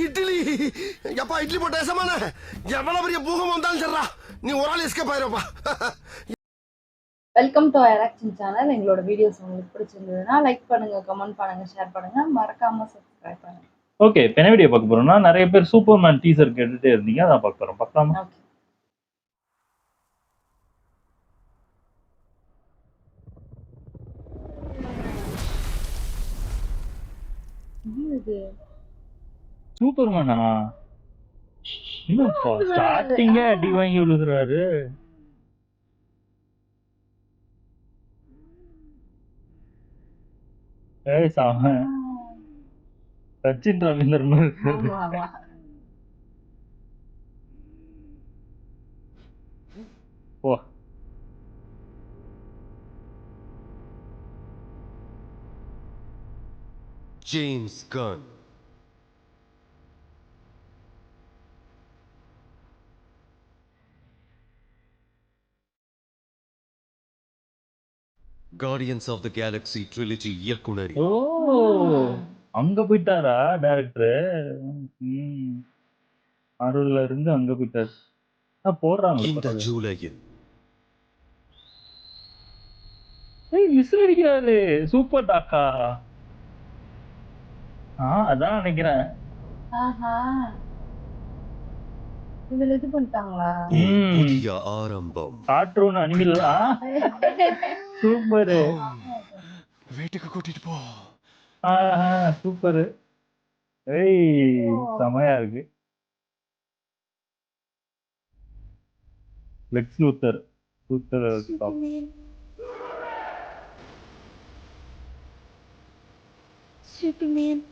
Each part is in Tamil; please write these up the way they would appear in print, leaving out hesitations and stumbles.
இட்லி எப்பா இட்லி போட்ட ஏசமான எவ்வளவு பெரிய பூகம் வந்தாலும் சரிடா நீ ஒரு ஆள் எஸ்கேப் ஆயிருப்பா. வெல்கம் டு ஐராக்ஷன் சேனல். எங்களோட வீடியோஸ் உங்களுக்கு பிடிச்சிருந்ததுன்னா லைக் பண்ணுங்க, கமெண்ட் பண்ணுங்க, ஷேர் பண்ணுங்க, மறக்காம சப்ஸ்கிரைப் பண்ணுங்க. ஓகே, இப்போ என்ன வீடியோ பார்க்க போறோம்னா, நிறைய பேர் சூப்பர்மேன் டீசர் கேட்டுட்டே இருந்தீங்க, அதான் பார்க்க போறோம். பார்க்கலாமா? ஓகே. இது சூப்பர்மேனா? என்னப்பா ஸ்டார்டிங்கே அடி வாங்கி விழுதுறாரு. ஏய் சாம சச்சின் ரவீந்திரன் ஆமா, ஆமா. ஓ James Gunn. Guardians of the Galaxy trilogy இயக்குனர். ஓ அங்க போயிட்டாரா டைரக்டர்? அருள்ல இருந்து அங்க போயிட்டாரு. போடுறாங்க இந்த ஜூலையில் விசில் அடிக்கிறாரு. சூப்பர் டாக்கா. அதான் நினைக்கிறேன். ஆஹா, இதுல இது பண்ணிட்டாங்களா? புதிய ஆரம்பம். Cartoon animal. சூப்பர். வீட்டுக்கு கூட்டிட்டு போ. சூப்பர். ஏய் செமையா இருக்கு. Lex Luthor top. Superman.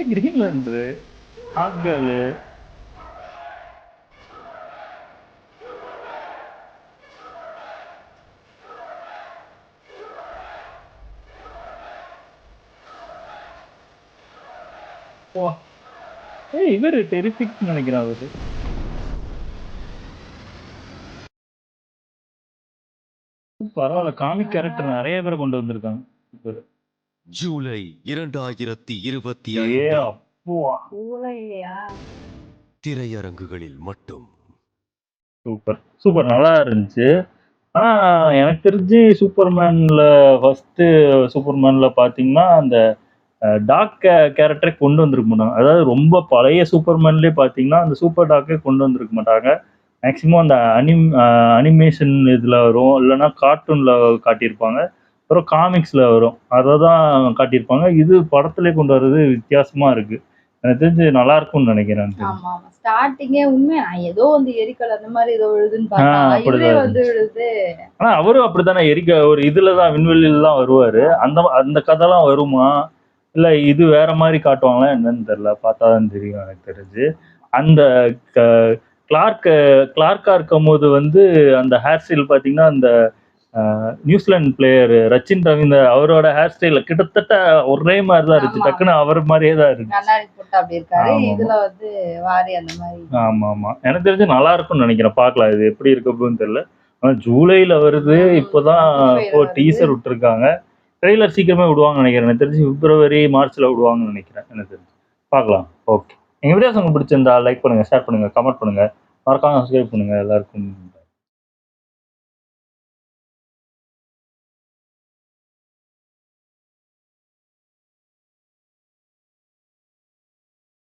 Greenland ஆட்கள் இவரு டெரிஃபிக் நினைக்கிறேன். அவரு பரவாயில்ல, காமிக் கேரக்டர் நிறைய பேரை கொண்டு வந்திருக்காங்க. சூப்பர். ஜூலை 2025 திரையரங்குகளில் மட்டும். சூப்பர் சூப்பர் நல்லா இருந்துச்சு. ஆனா எனக்கு தெரிஞ்சு சூப்பர்மேன்ல ஃபர்ஸ்ட் சூப்பர்மேன்ல பாத்தீங்கன்னா அந்த டாக் கேரக்டரை கொண்டு வந்திருக்க மாட்டாங்க. அதாவது ரொம்ப பழைய சூப்பர்மேன்லயே பாத்தீங்கன்னா அந்த சூப்பர் டாக்கே கொண்டு வந்திருக்க மாட்டாங்க. மேக்சிமம் அந்த அனிமேஷன் இதுல வரும், இல்லைன்னா கார்ட்டூன்ல காட்டியிருப்பாங்க, அப்புறம் காமிக்ஸ்ல வரும், அதை தான் காட்டியிருப்பாங்க. இது படத்துல கொண்டு வர்றது வித்தியாசமா இருக்கு. எனக்கு தெரிஞ்சு நல்லா இருக்கும்னு நினைக்கிறேன். ஆமா, ஆமா. ஸ்டார்டிங்கே உண்மை நான் ஏதோ வந்து எரிக்கல் அந்த மாதிரி ஏதோ விழுதுன்னு பார்த்தா இவரே வந்து விழுது. ஆனா அவரும் அப்படித்தானே ஒரு இதுலதான் விண்வெளியில தான் வருவாரு. அந்த கதைலாம் வருமா இல்ல இது வேற மாதிரி காட்டுவாங்களா என்னன்னு தெரியல. பார்த்தாதான் தெரியும். எனக்கு தெரிஞ்சு அந்த கிளார்க்கா இருக்கும் போது வந்து அந்த ஹேர் ஸ்டைல் பாத்தீங்கன்னா அந்த நியூசிலாந்து பிளேயர் ரச்சின் ரவீந்தர் அவரோட ஹேர் ஸ்டைல் கிட்டத்தட்ட ஒரே மாதிரி தான் இருந்துச்சு. டக்குன்னு அவர் மாதிரியே தான் இருந்துச்சு. ஆமா ஆமா, எனக்கு தெரிஞ்சு நல்லா இருக்கும்னு நினைக்கிறேன். பார்க்கலாம் இது எப்படி இருக்குன்னு தெரியல. ஆனா ஜூலைல வருது. இப்போதான் டீசர் விட்டுருக்காங்க. ட்ரெய்லர் சீக்கிரமே விடுவாங்கன்னு நினைக்கிறேன். எனக்கு தெரிஞ்சு பிப்ரவரி மார்ச்ல விடுவாங்கன்னு நினைக்கிறேன். எனக்கு தெரிஞ்சு பார்க்கலாம். ஓகே, எங்க வீடியோஸ் உங்களுக்கு பிடிச்சிருந்தா லைக் பண்ணுங்க, ஷேர் பண்ணுங்க, கமெண்ட் பண்ணுங்க, மறக்காம சப்ஸ்கிரைப் பண்ணுங்க. எல்லாருக்கும்